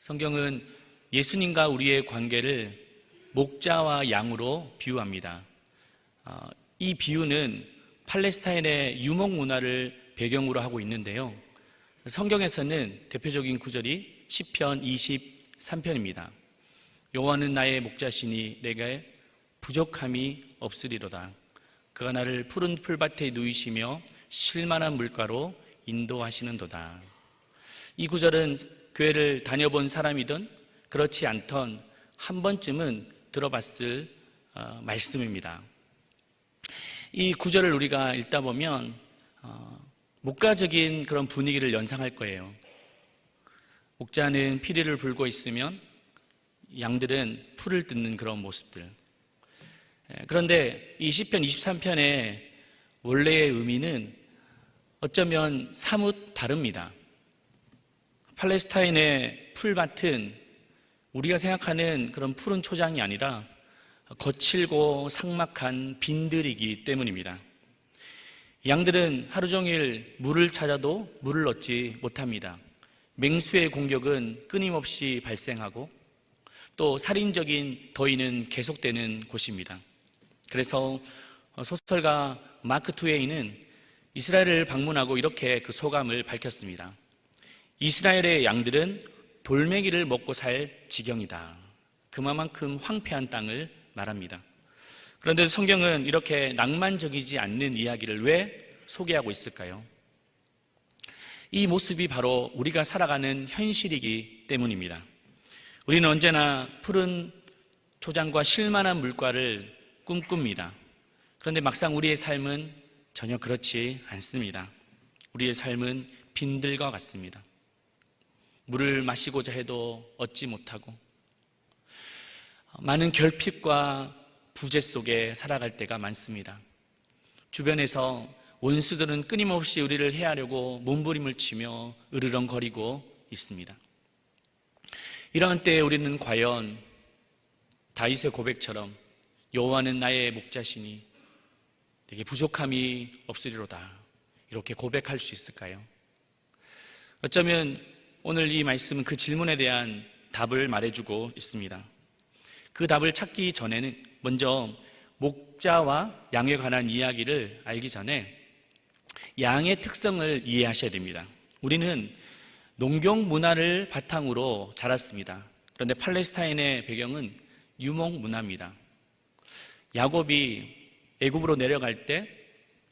성경은 예수님과 우리의 관계를 목자와 양으로 비유합니다. 이 비유는 팔레스타인의 유목 문화를 배경으로 하고 있는데요. 성경에서는 대표적인 구절이 시편 23편입니다. 여호와는 나의 목자시니 내게 부족함이 없으리로다. 그가 나를 푸른 풀밭에 누이시며 쉴만한 물가로 인도하시는도다. 이 구절은 교회를 다녀본 사람이든 그렇지 않던 한 번쯤은 들어봤을 말씀입니다. 이 구절을 우리가 읽다 보면 목가적인 그런 분위기를 연상할 거예요. 목자는 피리를 불고 있으면 양들은 풀을 뜯는 그런 모습들. 그런데 이 시편 23편의 원래의 의미는 어쩌면 사뭇 다릅니다. 팔레스타인의 풀밭은 우리가 생각하는 그런 푸른 초장이 아니라 거칠고 삭막한 빈들이기 때문입니다. 양들은 하루 종일 물을 찾아도 물을 얻지 못합니다. 맹수의 공격은 끊임없이 발생하고 또 살인적인 더위는 계속되는 곳입니다. 그래서 소설가 마크 트웨인은 이스라엘을 방문하고 이렇게 그 소감을 밝혔습니다. 이스라엘의 양들은 돌멩이를 먹고 살 지경이다. 그만큼 황폐한 땅을 말합니다. 그런데 성경은 이렇게 낭만적이지 않는 이야기를 왜 소개하고 있을까요? 이 모습이 바로 우리가 살아가는 현실이기 때문입니다. 우리는 언제나 푸른 초장과 쉴만한 물가를 꿈꿉니다. 그런데 막상 우리의 삶은 전혀 그렇지 않습니다. 우리의 삶은 빈들과 같습니다. 물을 마시고자 해도 얻지 못하고 많은 결핍과 부재 속에 살아갈 때가 많습니다. 주변에서 원수들은 끊임없이 우리를 해하려고 몸부림을 치며 으르렁거리고 있습니다. 이런 때에 우리는 과연 다윗의 고백처럼 여호와는 나의 목자시니 내게 부족함이 없으리로다 이렇게 고백할 수 있을까요? 어쩌면 오늘 이 말씀은 그 질문에 대한 답을 말해주고 있습니다. 그 답을 찾기 전에는 먼저 목자와 양에 관한 이야기를 알기 전에 양의 특성을 이해하셔야 됩니다. 우리는 농경 문화를 바탕으로 자랐습니다. 그런데 팔레스타인의 배경은 유목 문화입니다. 야곱이 애굽으로 내려갈 때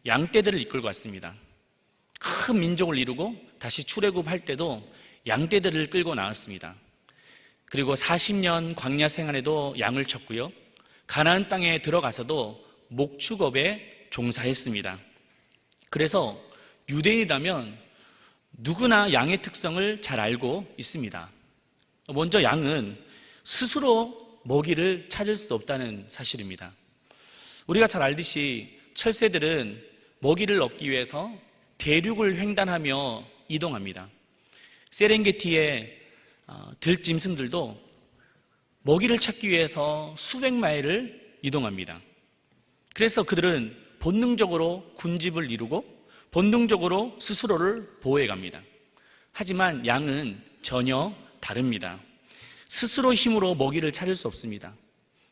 양떼들을 이끌고 왔습니다. 큰 민족을 이루고 다시 출애굽할 때도 양떼들을 끌고 나왔습니다. 그리고 40년 광야 생활에도 양을 쳤고요. 가나안 땅에 들어가서도 목축업에 종사했습니다. 그래서 유대인이라면 누구나 양의 특성을 잘 알고 있습니다. 먼저 양은 스스로 먹이를 찾을 수 없다는 사실입니다. 우리가 잘 알듯이 철새들은 먹이를 얻기 위해서 대륙을 횡단하며 이동합니다. 세렝게티의 들짐승들도 먹이를 찾기 위해서 수백 마일을 이동합니다. 그래서 그들은 본능적으로 군집을 이루고 본능적으로 스스로를 보호해 갑니다. 하지만 양은 전혀 다릅니다. 스스로 힘으로 먹이를 찾을 수 없습니다.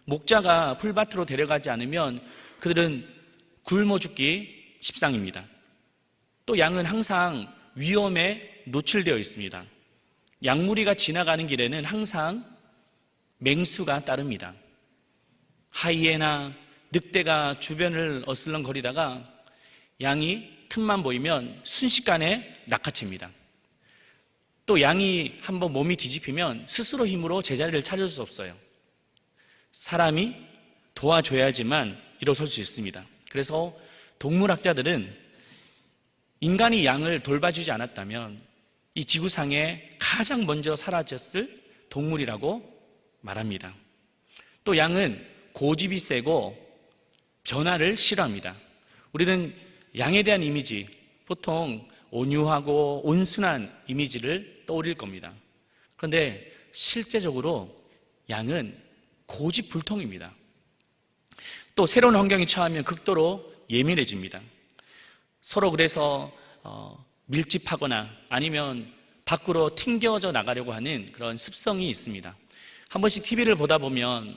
목자가 풀밭으로 데려가지 않으면 그들은 굶어 죽기 십상입니다. 또 양은 항상 위험에 노출되어 있습니다. 양무리가 지나가는 길에는 항상 맹수가 따릅니다. 하이에나, 늑대가 주변을 어슬렁거리다가 양이 틈만 보이면 순식간에 낚아챕니다. 또 양이 한번 몸이 뒤집히면 스스로 힘으로 제자리를 찾을 수 없어요. 사람이 도와줘야지만 일어설 수 있습니다. 그래서 동물학자들은 인간이 양을 돌봐주지 않았다면 이 지구상에 가장 먼저 사라졌을 동물이라고 말합니다. 또 양은 고집이 세고 변화를 싫어합니다. 우리는 양에 대한 이미지, 보통 온유하고 온순한 이미지를 떠올릴 겁니다. 그런데 실제적으로 양은 고집불통입니다. 또 새로운 환경에 처하면 극도로 예민해집니다. 서로 그래서 밀집하거나 아니면 밖으로 튕겨져 나가려고 하는 그런 습성이 있습니다. 한 번씩 TV를 보다 보면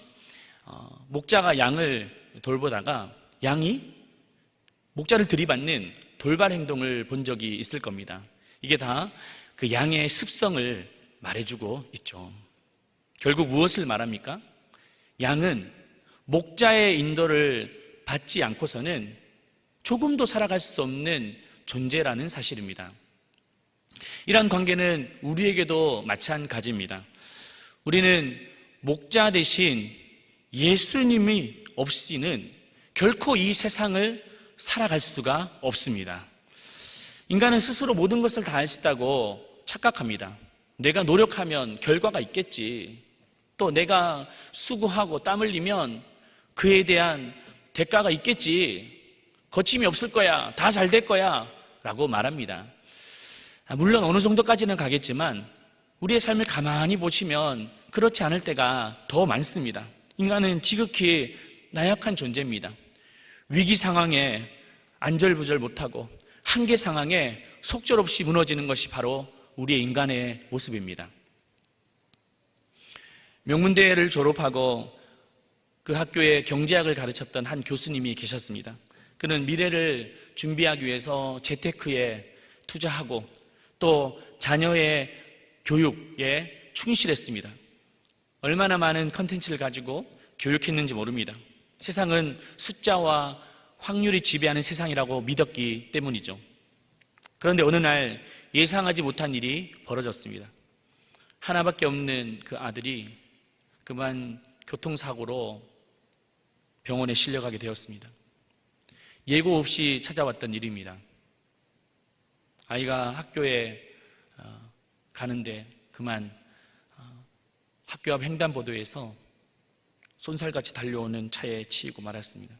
목자가 양을 돌보다가 양이 목자를 들이받는 돌발 행동을 본 적이 있을 겁니다. 이게 다 그 양의 습성을 말해주고 있죠. 결국 무엇을 말합니까? 양은 목자의 인도를 받지 않고서는 조금도 살아갈 수 없는 존재라는 사실입니다. 이러한 관계는 우리에게도 마찬가지입니다. 우리는 목자 대신 예수님이 없이는 결코 이 세상을 살아갈 수가 없습니다. 인간은 스스로 모든 것을 다 할 수 있다고 착각합니다. 내가 노력하면 결과가 있겠지. 또 내가 수고하고 땀 흘리면 그에 대한 대가가 있겠지. 거침이 없을 거야. 다 잘 될 거야. 라고 말합니다. 물론 어느 정도까지는 가겠지만 우리의 삶을 가만히 보시면 그렇지 않을 때가 더 많습니다. 인간은 지극히 나약한 존재입니다. 위기 상황에 안절부절 못하고 한계 상황에 속절없이 무너지는 것이 바로 우리의 인간의 모습입니다. 명문대를 졸업하고 그 학교에 경제학을 가르쳤던 한 교수님이 계셨습니다. 그는 미래를 준비하기 위해서 재테크에 투자하고 또 자녀의 교육에 충실했습니다. 얼마나 많은 컨텐츠를 가지고 교육했는지 모릅니다. 세상은 숫자와 확률이 지배하는 세상이라고 믿었기 때문이죠. 그런데 어느 날 예상하지 못한 일이 벌어졌습니다. 하나밖에 없는 그 아들이 그만 교통사고로 병원에 실려가게 되었습니다. 예고 없이 찾아왔던 일입니다. 아이가 학교에 가는데 그만 학교 앞 횡단보도에서 쏜살같이 달려오는 차에 치이고 말았습니다.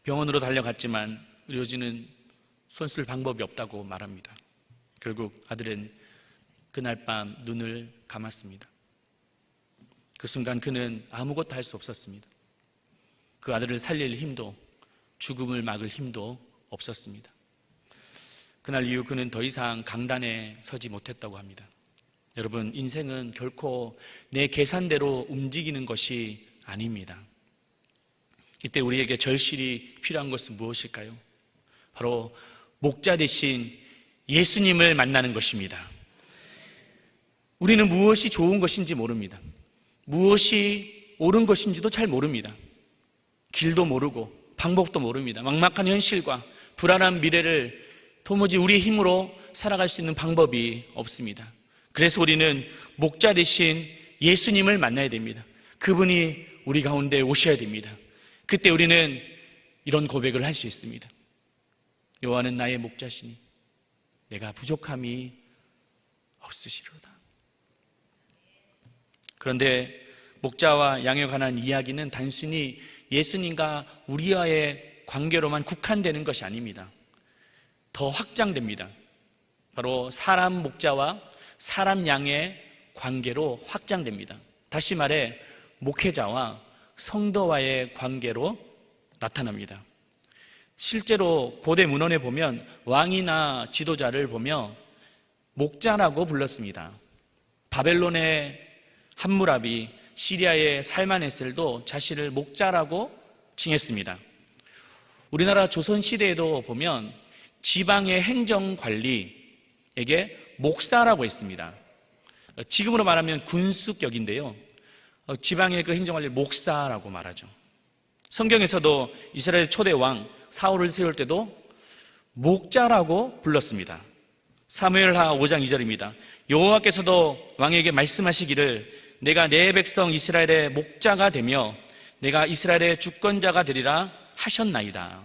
병원으로 달려갔지만 의료진은 손쓸 방법이 없다고 말합니다. 결국 아들은 그날 밤 눈을 감았습니다. 그 순간 그는 아무것도 할 수 없었습니다. 그 아들을 살릴 힘도 죽음을 막을 힘도 없었습니다. 그날 이후 그는 더 이상 강단에 서지 못했다고 합니다. 여러분, 인생은 결코 내 계산대로 움직이는 것이 아닙니다. 이때 우리에게 절실히 필요한 것은 무엇일까요? 바로 목자 대신 예수님을 만나는 것입니다. 우리는 무엇이 좋은 것인지 모릅니다. 무엇이 옳은 것인지도 잘 모릅니다. 길도 모르고 방법도 모릅니다. 막막한 현실과 불안한 미래를 도무지 우리의 힘으로 살아갈 수 있는 방법이 없습니다. 그래서 우리는 목자 대신 예수님을 만나야 됩니다. 그분이 우리 가운데 오셔야 됩니다. 그때 우리는 이런 고백을 할 수 있습니다. 여호와는 나의 목자시니 내가 부족함이 없으시로다. 그런데 목자와 양에 관한 이야기는 단순히 예수님과 우리와의 관계로만 국한되는 것이 아닙니다. 더 확장됩니다. 바로 사람 목자와 사람 양의 관계로 확장됩니다. 다시 말해 목회자와 성도와의 관계로 나타납니다. 실제로 고대 문헌에 보면 왕이나 지도자를 보며 목자라고 불렀습니다. 바벨론의 함무라비, 시리아의 살마네셀도 자신을 목자라고 칭했습니다. 우리나라 조선시대에도 보면 지방의 행정관리에게 목사라고 했습니다. 지금으로 말하면 군수격인데요. 지방의 그 행정관리를 목사라고 말하죠. 성경에서도 이스라엘 초대 왕 사울을 세울 때도 목자라고 불렀습니다. 사무엘하 5장 2절입니다. 여호와께서도 왕에게 말씀하시기를 내가 내 백성 이스라엘의 목자가 되며 내가 이스라엘의 주권자가 되리라 하셨나이다.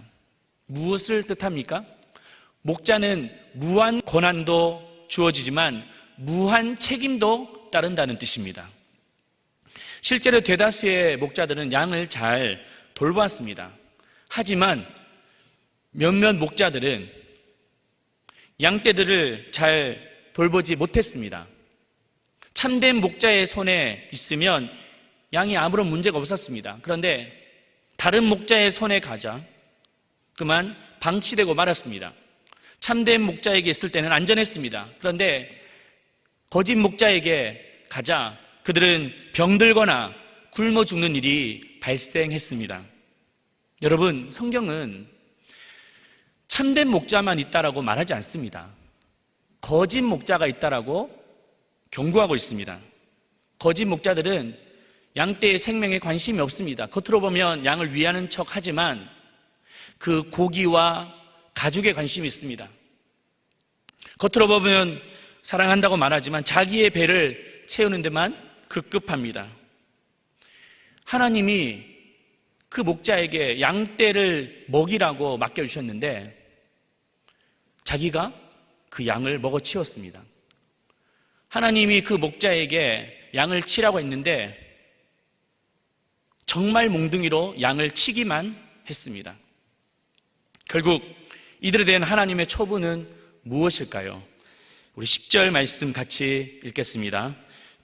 무엇을 뜻합니까? 목자는 무한 권한도 주어지지만 무한 책임도 따른다는 뜻입니다. 실제로 대다수의 목자들은 양을 잘 돌보았습니다. 하지만 몇몇 목자들은 양떼들을 잘 돌보지 못했습니다. 참된 목자의 손에 있으면 양이 아무런 문제가 없었습니다. 그런데 다른 목자의 손에 가자 그만 방치되고 말았습니다. 참된 목자에게 있을 때는 안전했습니다. 그런데 거짓 목자에게 가자 그들은 병들거나 굶어 죽는 일이 발생했습니다. 여러분, 성경은 참된 목자만 있다라고 말하지 않습니다. 거짓 목자가 있다라고 경고하고 있습니다. 거짓 목자들은 양떼의 생명에 관심이 없습니다. 겉으로 보면 양을 위하는 척 하지만 그 고기와 가죽에 관심이 있습니다. 겉으로 보면 사랑한다고 말하지만 자기의 배를 채우는 데만 급급합니다. 하나님이 그 목자에게 양떼를 먹이라고 맡겨주셨는데 자기가 그 양을 먹어치웠습니다. 하나님이 그 목자에게 양을 치라고 했는데 정말 몽둥이로 양을 치기만 했습니다. 결국 이들에 대한 하나님의 처분은 무엇일까요? 우리 10절 말씀 같이 읽겠습니다.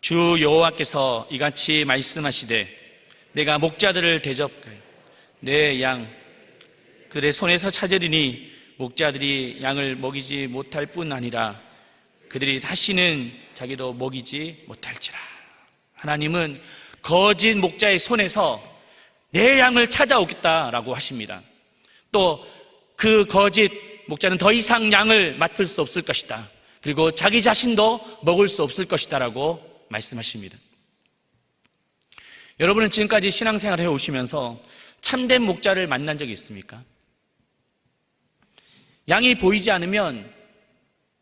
주 여호와께서 이같이 말씀하시되 내가 목자들을 대접하여 내 양 그들의 손에서 찾으리니 목자들이 양을 먹이지 못할 뿐 아니라 그들이 다시는 자기도 먹이지 못할지라. 하나님은 거짓 목자의 손에서 내 양을 찾아오겠다라고 하십니다. 또 그 거짓 목자는 더 이상 양을 맡을 수 없을 것이다. 그리고 자기 자신도 먹을 수 없을 것이다 라고 말씀하십니다. 여러분은 지금까지 신앙생활을 해오시면서 참된 목자를 만난 적이 있습니까? 양이 보이지 않으면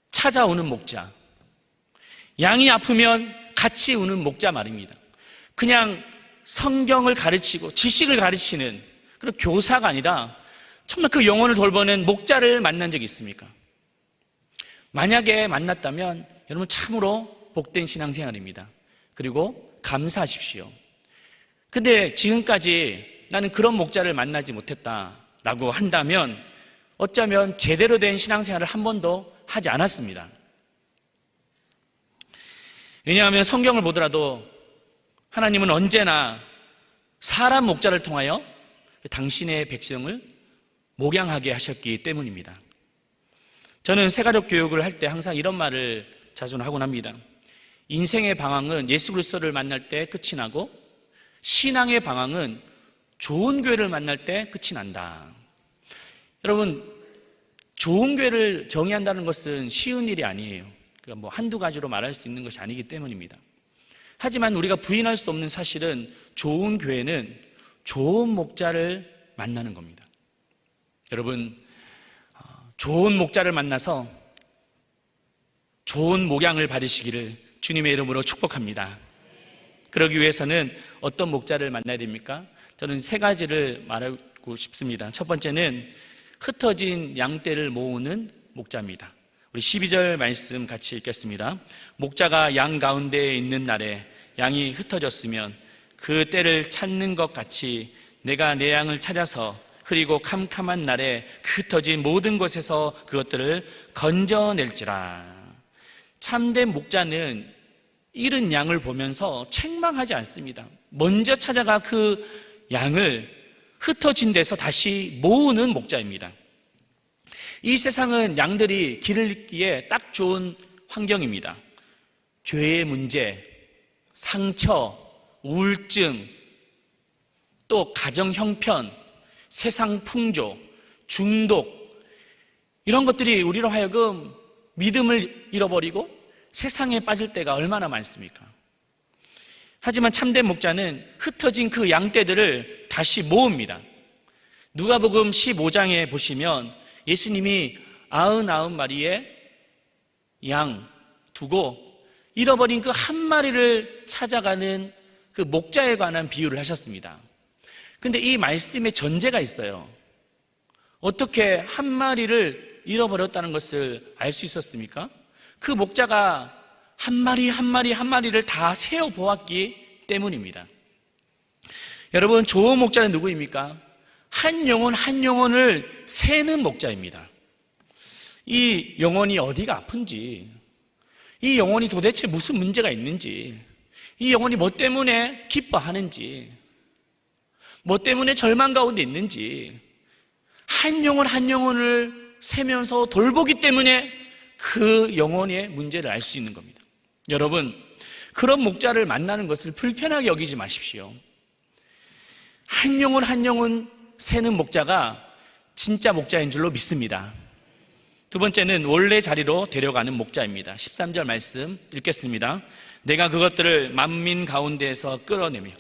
찾아오는 목자, 양이 아프면 같이 우는 목자 말입니다. 그냥 성경을 가르치고 지식을 가르치는 그런 교사가 아니라 정말 그 영혼을 돌보는 목자를 만난 적이 있습니까? 만약에 만났다면 여러분 참으로 복된 신앙생활입니다. 그리고 감사하십시오. 근데 지금까지 나는 그런 목자를 만나지 못했다라고 한다면 어쩌면 제대로 된 신앙생활을 한 번도 하지 않았습니다. 왜냐하면 성경을 보더라도 하나님은 언제나 사람 목자를 통하여 당신의 백성을 목양하게 하셨기 때문입니다. 저는 새가족 교육을 할 때 항상 이런 말을 자주 하곤 합니다. 인생의 방황은 예수 그리스도를 만날 때 끝이 나고 신앙의 방황은 좋은 교회를 만날 때 끝이 난다. 여러분, 좋은 교회를 정의한다는 것은 쉬운 일이 아니에요. 그러니까 뭐 한두 가지로 말할 수 있는 것이 아니기 때문입니다. 하지만 우리가 부인할 수 없는 사실은 좋은 교회는 좋은 목자를 만나는 겁니다. 여러분, 좋은 목자를 만나서 좋은 목양을 받으시기를 주님의 이름으로 축복합니다. 그러기 위해서는 어떤 목자를 만나야 됩니까? 저는 세 가지를 말하고 싶습니다. 첫 번째는 흩어진 양떼를 모으는 목자입니다. 우리 12절 말씀 같이 읽겠습니다. 목자가 양 가운데에 있는 날에 양이 흩어졌으면 그 떼를 찾는 것 같이 내가 내 양을 찾아서 흐리고 캄캄한 날에 흩어진 모든 곳에서 그것들을 건져낼지라. 참된 목자는 잃은 양을 보면서 책망하지 않습니다. 먼저 찾아가 그 양을 흩어진 데서 다시 모으는 목자입니다. 이 세상은 양들이 길을 잃기에 딱 좋은 환경입니다. 죄의 문제, 상처, 우울증, 또 가정 형편, 세상 풍조, 중독, 이런 것들이 우리로 하여금 믿음을 잃어버리고 세상에 빠질 때가 얼마나 많습니까? 하지만 참된 목자는 흩어진 그 양떼들을 다시 모읍니다. 누가복음 15장에 보시면 예수님이 99마리의 양 두고 잃어버린 그 한 마리를 찾아가는 그 목자에 관한 비유를 하셨습니다. 근데 이 말씀에 전제가 있어요. 어떻게 한 마리를 잃어버렸다는 것을 알 수 있었습니까? 그 목자가 한 마리를 다 세어보았기 때문입니다. 여러분, 좋은 목자는 누구입니까? 한 영혼을 세는 목자입니다. 이 영혼이 어디가 아픈지, 이 영혼이 도대체 무슨 문제가 있는지, 이 영혼이 뭐 때문에 기뻐하는지, 뭐 때문에 절망 가운데 있는지 한 영혼을 세면서 돌보기 때문에 그 영혼의 문제를 알 수 있는 겁니다. 여러분, 그런 목자를 만나는 것을 불편하게 여기지 마십시오. 한 영혼 한 영혼 세는 목자가 진짜 목자인 줄로 믿습니다. 두 번째는 원래 자리로 데려가는 목자입니다. 13절 말씀 읽겠습니다. 내가 그것들을 만민 가운데에서 끌어내며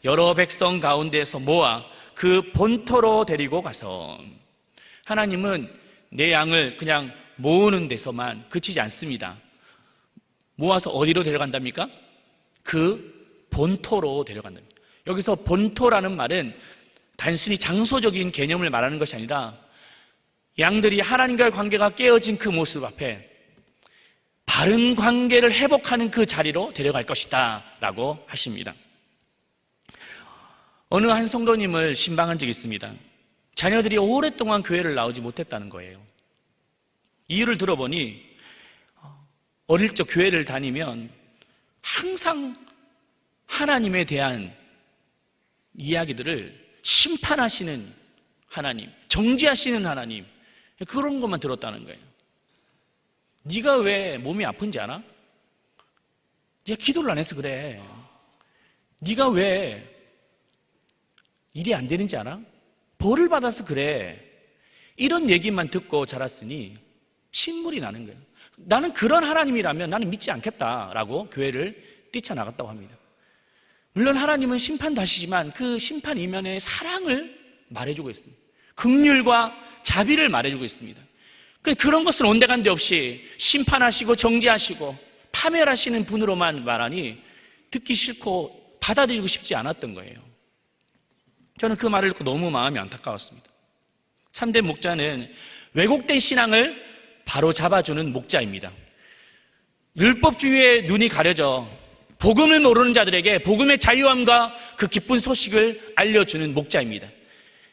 여러 백성 가운데에서 모아 그 본토로 데리고 가서, 하나님은 내 양을 그냥 모으는 데서만 그치지 않습니다. 모아서 어디로 데려간답니까? 그 본토로 데려간답니다. 여기서 본토라는 말은 단순히 장소적인 개념을 말하는 것이 아니라 양들이 하나님과의 관계가 깨어진 그 모습 앞에 바른 관계를 회복하는 그 자리로 데려갈 것이다 라고 하십니다. 어느 한 성도님을 신방한 적이 있습니다. 자녀들이 오랫동안 교회를 나오지 못했다는 거예요. 이유를 들어보니 어릴 적 교회를 다니면 항상 하나님에 대한 이야기들을 심판하시는 하나님, 정죄하시는 하나님, 그런 것만 들었다는 거예요. 네가 왜 몸이 아픈지 알아? 네가 기도를 안 해서 그래. 네가 왜 일이 안 되는지 알아? 벌을 받아서 그래. 이런 얘기만 듣고 자랐으니 신물이 나는 거예요. 나는 그런 하나님이라면 나는 믿지 않겠다라고 교회를 뛰쳐나갔다고 합니다. 물론 하나님은 심판도 하시지만 그 심판 이면에 사랑을 말해주고 있습니다. 긍휼과 자비를 말해주고 있습니다. 그런 것을 온데간데 없이 심판하시고 정죄하시고 파멸하시는 분으로만 말하니 듣기 싫고 받아들이고 싶지 않았던 거예요. 저는 그 말을 듣고 너무 마음이 안타까웠습니다. 참된 목자는 왜곡된 신앙을 바로 잡아주는 목자입니다. 율법주의에 눈이 가려져 복음을 모르는 자들에게 복음의 자유함과 그 기쁜 소식을 알려주는 목자입니다.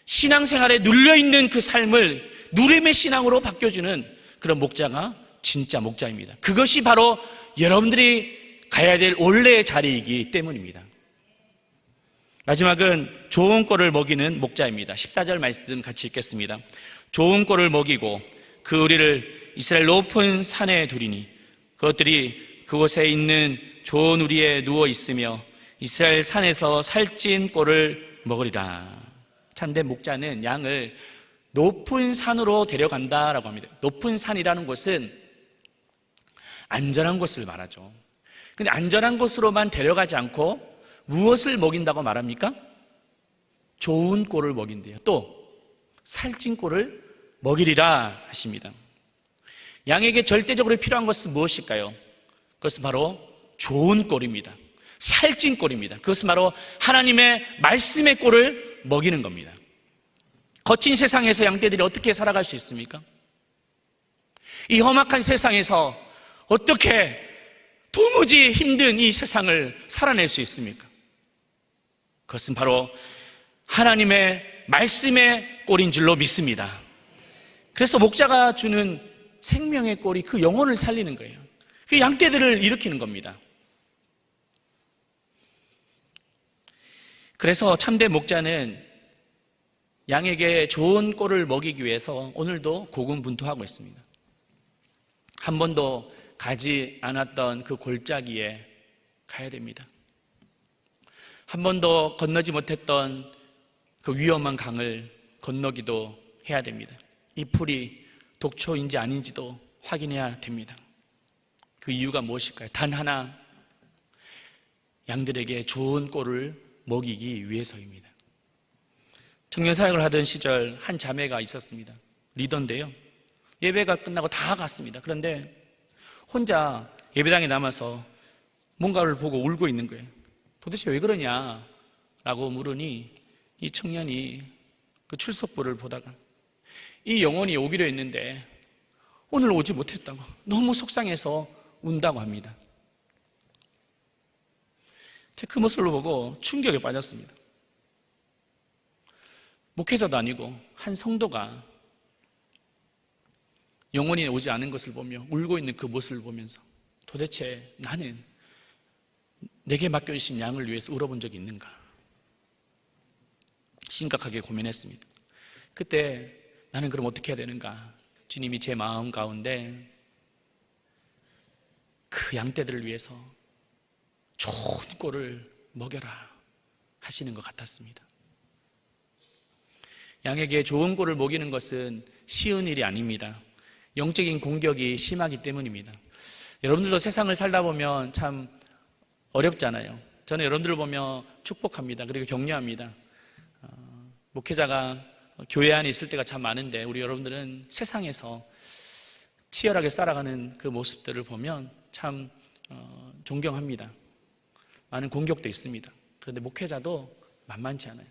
신앙생활에 눌려있는 그 삶을 누림의 신앙으로 바뀌어주는 그런 목자가 진짜 목자입니다. 그것이 바로 여러분들이 가야 될 원래의 자리이기 때문입니다. 마지막은 좋은 꼴을 먹이는 목자입니다. 14절 말씀 같이 읽겠습니다. 좋은 꼴을 먹이고 그 우리를 이스라엘 높은 산에 두리니 그것들이 그곳에 있는 좋은 우리에 누워 있으며 이스라엘 산에서 살찐 꼴을 먹으리라. 참된 목자는 양을 높은 산으로 데려간다라고 합니다. 높은 산이라는 곳은 안전한 곳을 말하죠. 근데 안전한 곳으로만 데려가지 않고 무엇을 먹인다고 말합니까? 좋은 꼴을 먹인대요. 또 살찐 꼴을 먹이리라 하십니다. 양에게 절대적으로 필요한 것은 무엇일까요? 그것은 바로 좋은 꼴입니다. 살찐 꼴입니다. 그것은 바로 하나님의 말씀의 꼴을 먹이는 겁니다. 거친 세상에서 양떼들이 어떻게 살아갈 수 있습니까? 이 험악한 세상에서 어떻게 도무지 힘든 이 세상을 살아낼 수 있습니까? 그것은 바로 하나님의 말씀의 꼴인 줄로 믿습니다. 그래서 목자가 주는 생명의 꼴이 그 영혼을 살리는 거예요. 그 양떼들을 일으키는 겁니다. 그래서 참된 목자는 양에게 좋은 꼴을 먹이기 위해서 오늘도 고군분투하고 있습니다. 한 번도 가지 않았던 그 골짜기에 가야 됩니다. 한 번도 건너지 못했던 그 위험한 강을 건너기도 해야 됩니다. 이 풀이 독초인지 아닌지도 확인해야 됩니다. 그 이유가 무엇일까요? 단 하나, 양들에게 좋은 꼴을 먹이기 위해서입니다. 청년 사역을 하던 시절 한 자매가 있었습니다. 리더인데요. 예배가 끝나고 다 갔습니다. 그런데 혼자 예배당에 남아서 뭔가를 보고 울고 있는 거예요. 도대체 왜 그러냐? 라고 물으니 이 청년이 그 출석부를 보다가 이 영혼이 오기로 했는데 오늘 오지 못했다고 너무 속상해서 운다고 합니다. 제가 그 모습을 보고 충격에 빠졌습니다. 목회자도 아니고 한 성도가 영혼이 오지 않은 것을 보며 울고 있는 그 모습을 보면서 도대체 나는 내게 맡겨주신 양을 위해서 울어본 적이 있는가? 심각하게 고민했습니다. 그때 나는 그럼 어떻게 해야 되는가? 주님이 제 마음 가운데 그 양떼들을 위해서 좋은 꼴을 먹여라 하시는 것 같았습니다. 양에게 좋은 꼴을 먹이는 것은 쉬운 일이 아닙니다. 영적인 공격이 심하기 때문입니다. 여러분들도 세상을 살다 보면 참 어렵잖아요. 저는 여러분들을 보며 축복합니다. 그리고 격려합니다. 목회자가 교회 안에 있을 때가 참 많은데 우리 여러분들은 세상에서 치열하게 살아가는 그 모습들을 보면 참 존경합니다. 많은 공격도 있습니다. 그런데 목회자도 만만치 않아요.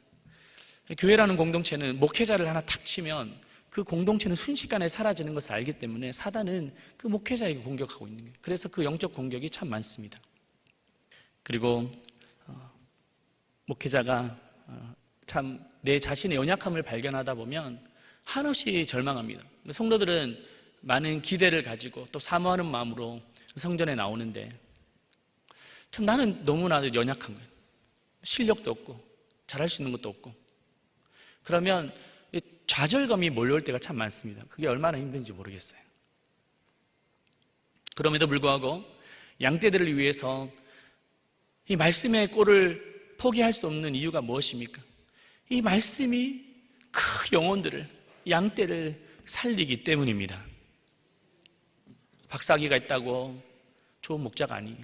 교회라는 공동체는 목회자를 하나 탁 치면 그 공동체는 순식간에 사라지는 것을 알기 때문에 사단은 그 목회자에게 공격하고 있는 거예요. 그래서 그 영적 공격이 참 많습니다. 그리고 목회자가 참 내 자신의 연약함을 발견하다 보면 한없이 절망합니다. 성도들은 많은 기대를 가지고 또 사모하는 마음으로 성전에 나오는데 참 나는 너무나 연약한 거예요. 실력도 없고 잘할 수 있는 것도 없고. 그러면 좌절감이 몰려올 때가 참 많습니다. 그게 얼마나 힘든지 모르겠어요. 그럼에도 불구하고 양떼들을 위해서 이 말씀의 꼴을 포기할 수 없는 이유가 무엇입니까? 이 말씀이 그 영혼들을, 양떼를 살리기 때문입니다. 박사학위가 있다고 좋은 목자가 아니에요.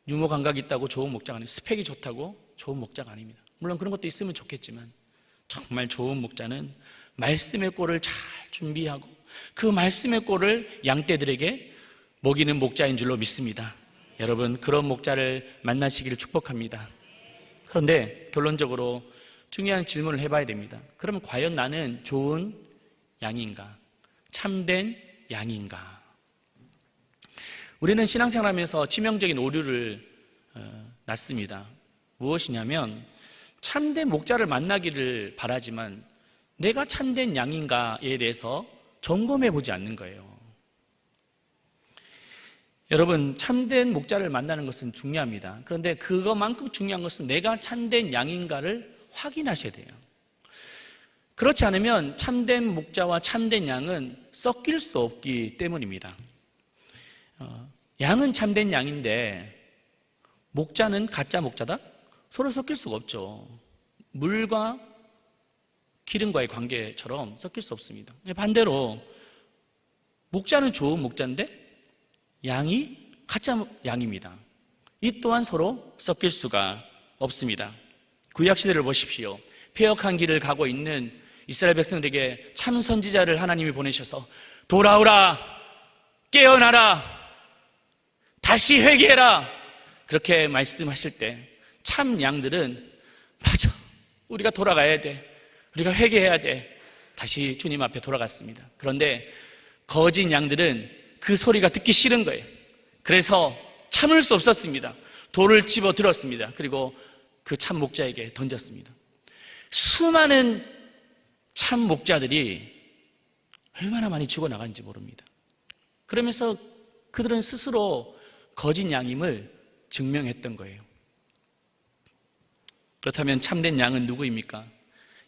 유머 감각이 있다고 좋은 목자가 아니에요. 스펙이 좋다고 좋은 목자가 아닙니다. 물론 그런 것도 있으면 좋겠지만 정말 좋은 목자는 말씀의 꼴을 잘 준비하고 그 말씀의 꼴을 양떼들에게 먹이는 목자인 줄로 믿습니다. 여러분, 그런 목자를 만나시기를 축복합니다. 그런데 결론적으로 중요한 질문을 해봐야 됩니다. 그러면 과연 나는 좋은 양인가? 참된 양인가? 우리는 신앙생활하면서 치명적인 오류를 낳습니다. 무엇이냐면 참된 목자를 만나기를 바라지만 내가 참된 양인가에 대해서 점검해 보지 않는 거예요. 여러분, 참된 목자를 만나는 것은 중요합니다. 그런데 그것만큼 중요한 것은 내가 참된 양인가를 확인하셔야 돼요. 그렇지 않으면 참된 목자와 참된 양은 섞일 수 없기 때문입니다. 양은 참된 양인데 목자는 가짜 목자다? 서로 섞일 수가 없죠. 물과 기름과의 관계처럼 섞일 수 없습니다. 반대로 목자는 좋은 목자인데 양이 가짜 양입니다. 이 또한 서로 섞일 수가 없습니다. 구약시대를 보십시오. 폐역한 길을 가고 있는 이스라엘 백성들에게 참 선지자를 하나님이 보내셔서 돌아오라, 깨어나라, 다시 회개해라 그렇게 말씀하실 때 참 양들은 맞아, 우리가 돌아가야 돼, 우리가 회개해야 돼, 다시 주님 앞에 돌아갔습니다. 그런데 거짓 양들은 그 소리가 듣기 싫은 거예요. 그래서 참을 수 없었습니다. 돌을 집어 들었습니다. 그리고 그 참 목자에게 던졌습니다. 수많은 참 목자들이 얼마나 많이 죽어나간지 모릅니다. 그러면서 그들은 스스로 거짓 양임을 증명했던 거예요. 그렇다면 참된 양은 누구입니까?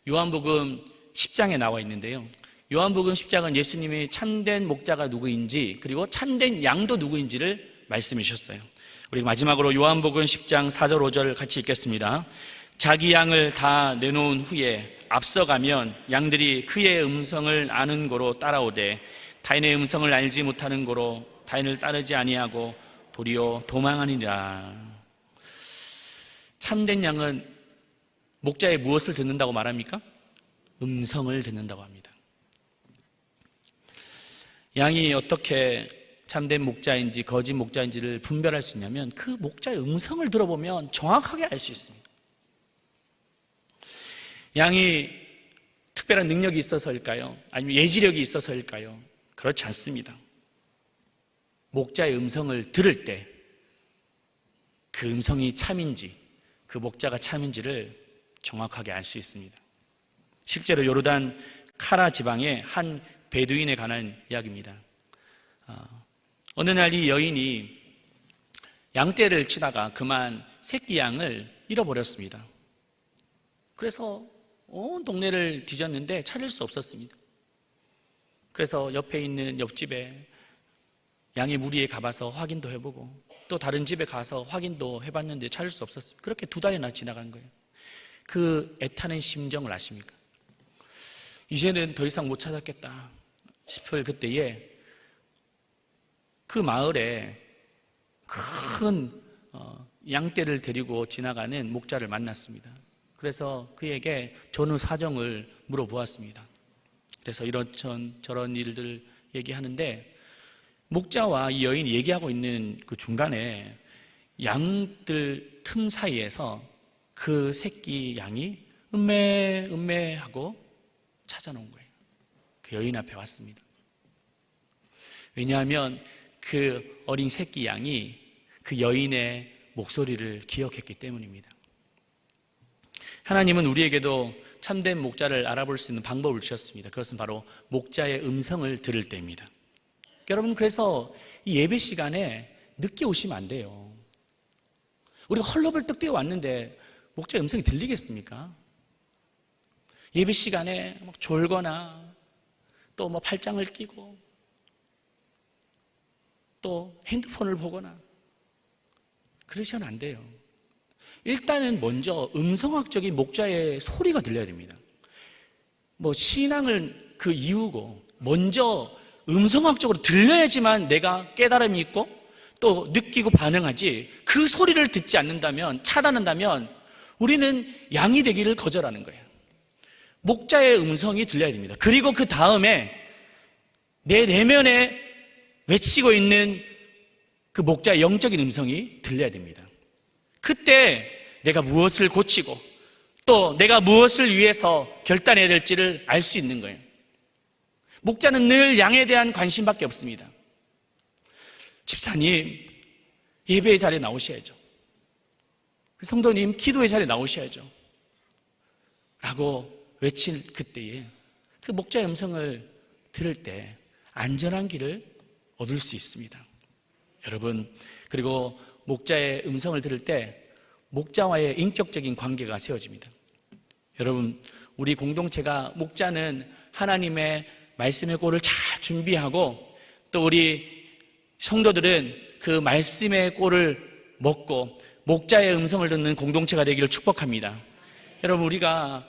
요한복음 10장에 나와 있는데요. 요한복음 10장은 예수님이 참된 목자가 누구인지 그리고 참된 양도 누구인지를 말씀해 주셨어요. 우리 마지막으로 요한복음 10장 4절 5절 같이 읽겠습니다. 자기 양을 다 내놓은 후에 앞서가면 양들이 그의 음성을 아는 고로 따라오되 타인의 음성을 알지 못하는 고로 타인을 따르지 아니하고 도리어 도망하니라. 참된 양은 목자의 무엇을 듣는다고 말합니까? 음성을 듣는다고 합니다. 양이 어떻게 참된 목자인지 거짓 목자인지를 분별할 수 있냐면 그 목자의 음성을 들어보면 정확하게 알 수 있습니다. 양이 특별한 능력이 있어서일까요? 아니면 예지력이 있어서일까요? 그렇지 않습니다. 목자의 음성을 들을 때 그 음성이 참인지 그 목자가 참인지를 정확하게 알 수 있습니다. 실제로 요르단 카라 지방의 한 베두인에 관한 이야기입니다. 어느 날 이 여인이 양떼를 치다가 그만 새끼 양을 잃어버렸습니다. 그래서 온 동네를 뒤졌는데 찾을 수 없었습니다. 그래서 옆에 있는 옆집에 양의 무리에 가봐서 확인도 해보고 또 다른 집에 가서 확인도 해봤는데 찾을 수 없었어요. 그렇게 2달이나 지나간 거예요. 그 애타는 심정을 아십니까? 이제는 더 이상 못 찾았겠다 싶을 그때에 그 마을에 큰 양떼를 데리고 지나가는 목자를 만났습니다. 그래서 그에게 전후 사정을 물어보았습니다. 그래서 이런저런 일들 얘기하는데 목자와 이 여인이 얘기하고 있는 그 중간에 양들 틈 사이에서 그 새끼 양이 음매 하고 찾아놓은 거예요. 그 여인 앞에 왔습니다. 왜냐하면 그 어린 새끼 양이 그 여인의 목소리를 기억했기 때문입니다. 하나님은 우리에게도 참된 목자를 알아볼 수 있는 방법을 주셨습니다. 그것은 바로 목자의 음성을 들을 때입니다. 여러분, 그래서 이 예배 시간에 늦게 오시면 안 돼요. 우리가 헐레벌떡 뛰어 왔는데 목자의 음성이 들리겠습니까? 예배 시간에 막 졸거나 또 뭐 팔짱을 끼고 또 핸드폰을 보거나 그러시면 안 돼요. 일단은 먼저 음성학적인 목자의 소리가 들려야 됩니다. 뭐 신앙을 그 이유고 먼저 음성학적으로 들려야지만 내가 깨달음이 있고 또 느끼고 반응하지, 그 소리를 듣지 않는다면, 차단한다면 우리는 양이 되기를 거절하는 거예요. 목자의 음성이 들려야 됩니다. 그리고 그 다음에 내 내면에 외치고 있는 그 목자의 영적인 음성이 들려야 됩니다. 그때 내가 무엇을 고치고 또 내가 무엇을 위해서 결단해야 될지를 알 수 있는 거예요. 목자는 늘 양에 대한 관심밖에 없습니다. 집사님, 예배의 자리에 나오셔야죠. 성도님, 기도의 자리에 나오셔야죠. 라고 외칠 그때에 그 목자의 음성을 들을 때 안전한 길을 얻을 수 있습니다. 여러분, 그리고 목자의 음성을 들을 때 목자와의 인격적인 관계가 세워집니다. 여러분, 우리 공동체가 목자는 하나님의 말씀의 꼴을 잘 준비하고 또 우리 성도들은 그 말씀의 꼴을 먹고 목자의 음성을 듣는 공동체가 되기를 축복합니다. 여러분, 우리가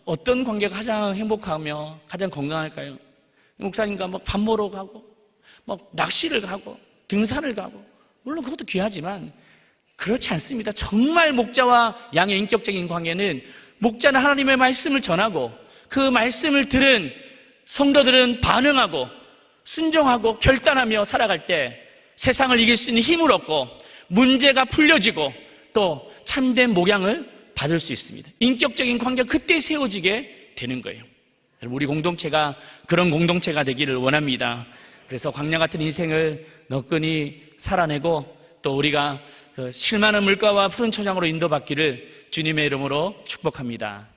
어떤 관계가 가장 행복하며 가장 건강할까요? 목사님과 밥 먹으러 가고 낚시를 가고 등산을 가고, 물론 그것도 귀하지만 그렇지 않습니다. 정말 목자와 양의 인격적인 관계는 목자는 하나님의 말씀을 전하고 그 말씀을 들은 성도들은 반응하고 순종하고 결단하며 살아갈 때 세상을 이길 수 있는 힘을 얻고 문제가 풀려지고 또 참된 목양을 받을 수 있습니다. 인격적인 관계가 그때 세워지게 되는 거예요. 우리 공동체가 그런 공동체가 되기를 원합니다. 그래서 광야 같은 인생을 너끈히 살아내고 또 우리가 쉴만한 물가와 푸른 초장으로 인도받기를 주님의 이름으로 축복합니다.